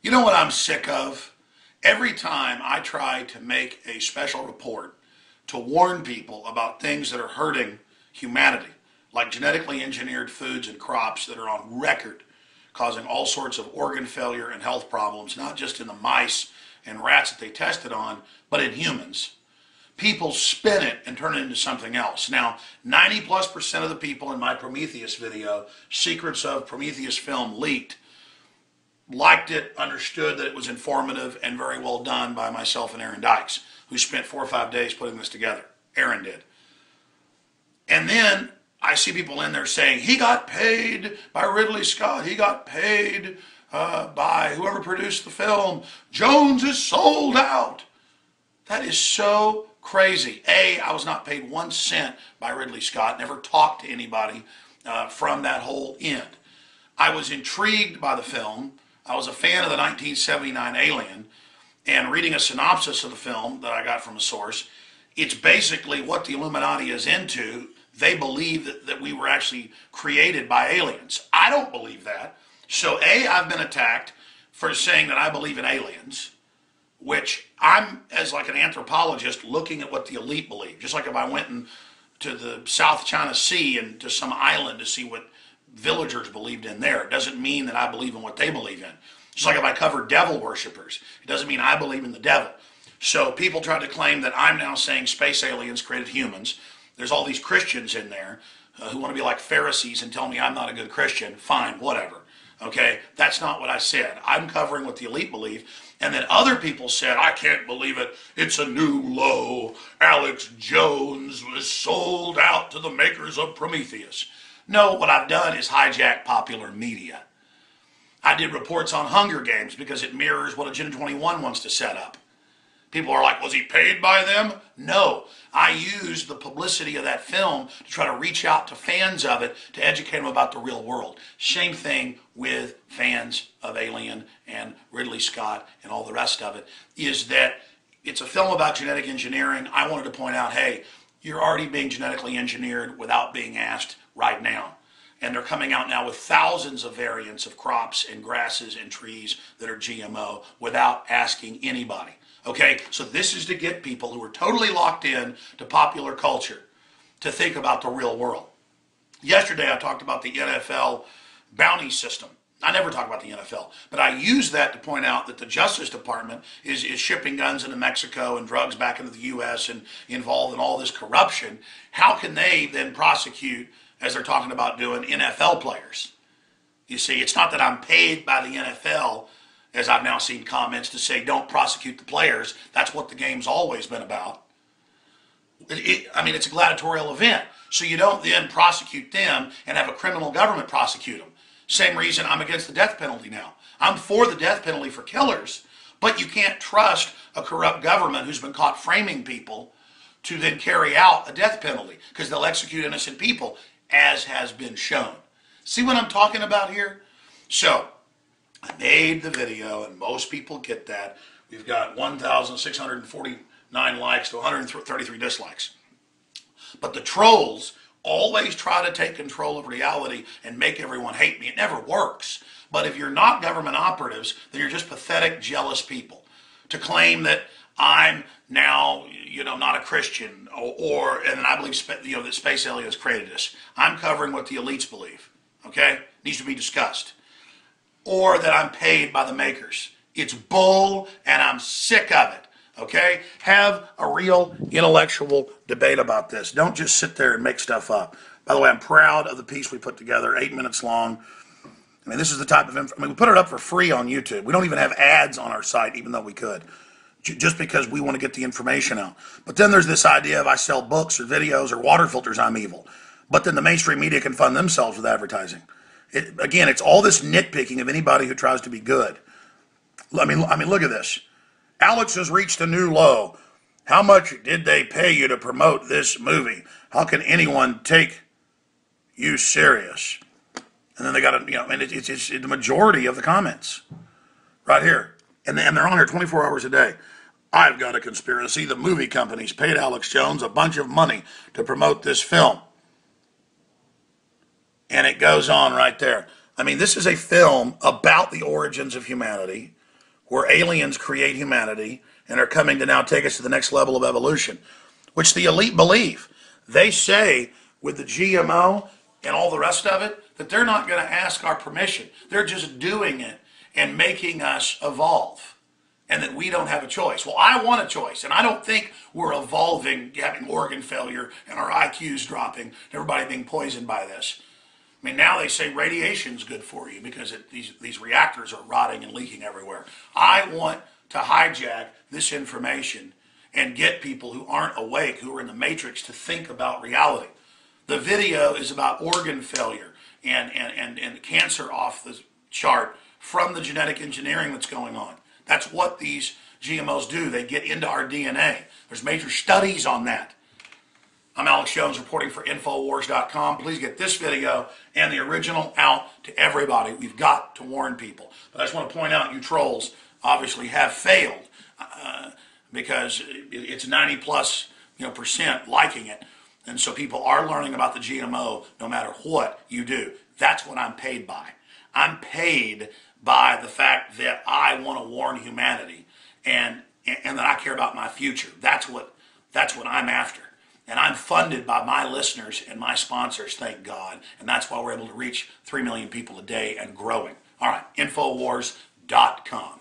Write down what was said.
You know what I'm sick of? Every time I try to make a special report to warn people about things that are hurting humanity, like genetically engineered foods and crops that are on record causing all sorts of organ failure and health problems, not just in the mice and rats that they tested on, but in humans. People spin it and turn it into something else. Now, 90+% of the people in my Prometheus video, Secrets of Prometheus film leaked, liked it, understood that it was informative and very well done by myself and Aaron Dykes, who spent 4 or 5 days putting this together. Aaron did. And then I see people in there saying, he got paid by Ridley Scott, he got paid by whoever produced the film, Jones is sold out. That is so crazy. I was not paid 1 cent by Ridley Scott, never talked to anybody from that whole end. I was intrigued by the film. I was a fan of the 1979 Alien, and reading a synopsis of the film that I got from a source, it's basically what the Illuminati is into. They believe that we were actually created by aliens. I don't believe that. So I've been attacked for saying that I believe in aliens, which I'm, as like an anthropologist, looking at what the elite believe. Just like if I went to the South China Sea and to some island to see what villagers believed in there. It doesn't mean that I believe in what they believe in. Just like if I cover devil worshippers, it doesn't mean I believe in the devil. So people try to claim that I'm now saying space aliens created humans. There's all these Christians in there who want to be like Pharisees and tell me I'm not a good Christian. Fine, whatever. Okay, that's not what I said. I'm covering what the elite believe. And then other people said, I can't believe it. It's a new low. Alex Jones was sold out to the makers of Prometheus. No, what I've done is hijack popular media. I did reports on Hunger Games because it mirrors what Agenda 21 wants to set up. People are like, was he paid by them? No. I used the publicity of that film to try to reach out to fans of it to educate them about the real world. Same thing with fans of Alien and Ridley Scott and all the rest of it, is that it's a film about genetic engineering. I wanted to point out, hey, you're already being genetically engineered without being asked right now. And they're coming out now with thousands of variants of crops and grasses and trees that are GMO without asking anybody. Okay, so this is to get people who are totally locked in to popular culture to think about the real world. Yesterday I talked about the NFL bounty system. I never talk about the NFL, but I use that to point out that the Justice Department is shipping guns into Mexico and drugs back into the U.S. and involved in all this corruption. How can they then prosecute, as they're talking about doing, NFL players? You see, it's not that I'm paid by the NFL, as I've now seen comments to say don't prosecute the players. That's what the game's always been about. I mean, it's a gladiatorial event, so you don't then prosecute them and have a criminal government prosecute them. Same reason I'm against the death penalty now. I'm for the death penalty for killers, but you can't trust a corrupt government who's been caught framing people to then carry out a death penalty, because they'll execute innocent people, as has been shown. See what I'm talking about here? So I made the video, and most people get that. We've got 1,649 likes to 133 dislikes. But the trolls always try to take control of reality and make everyone hate me. It never works. But if you're not government operatives, then you're just pathetic, jealous people. To claim that I'm now, not a Christian, and I believe, that space aliens created us. I'm covering what the elites believe. Okay? Needs to be discussed. Or that I'm paid by the makers. It's bull, and I'm sick of it. Okay? Have a real intellectual debate about this. Don't just sit there and make stuff up. By the way, I'm proud of the piece we put together, 8 minutes long. I mean, this is the type of we put it up for free on YouTube. We don't even have ads on our site, even though we could, just because we want to get the information out. But then there's this idea of I sell books or videos or water filters, I'm evil. But then the mainstream media can fund themselves with advertising. Again, it's all this nitpicking of anybody who tries to be good. I mean, look at this. Alex has reached a new low. How much did they pay you to promote this movie? How can anyone take you serious? And then they got to, and it's the majority of the comments right here. And they're on here 24 hours a day. I've got a conspiracy. The movie companies paid Alex Jones a bunch of money to promote this film. And it goes on right there. I mean, this is a film about the origins of humanity. where aliens create humanity and are coming to now take us to the next level of evolution, which the elite believe. They say with the GMO and all the rest of it that they're not going to ask our permission. They're just doing it and making us evolve, and that we don't have a choice. Well, I want a choice, and I don't think we're evolving, having organ failure and our IQs dropping, everybody being poisoned by this. I mean, now they say radiation's good for you because these reactors are rotting and leaking everywhere. I want to hijack this information and get people who aren't awake, who are in the matrix, to think about reality. The video is about organ failure and cancer off the chart from the genetic engineering that's going on. That's what these GMOs do. They get into our DNA. There's major studies on that. I'm Alex Jones reporting for Infowars.com. Please get this video and the original out to everybody. We've got to warn people. But I just want to point out, you trolls obviously have failed because it's 90 plus percent liking it. And so people are learning about the GMO no matter what you do. That's what I'm paid by. I'm paid by the fact that I want to warn humanity and that I care about my future. That's what I'm after. And I'm funded by my listeners and my sponsors, thank God. And that's why we're able to reach 3 million people a day and growing. All right, Infowars.com.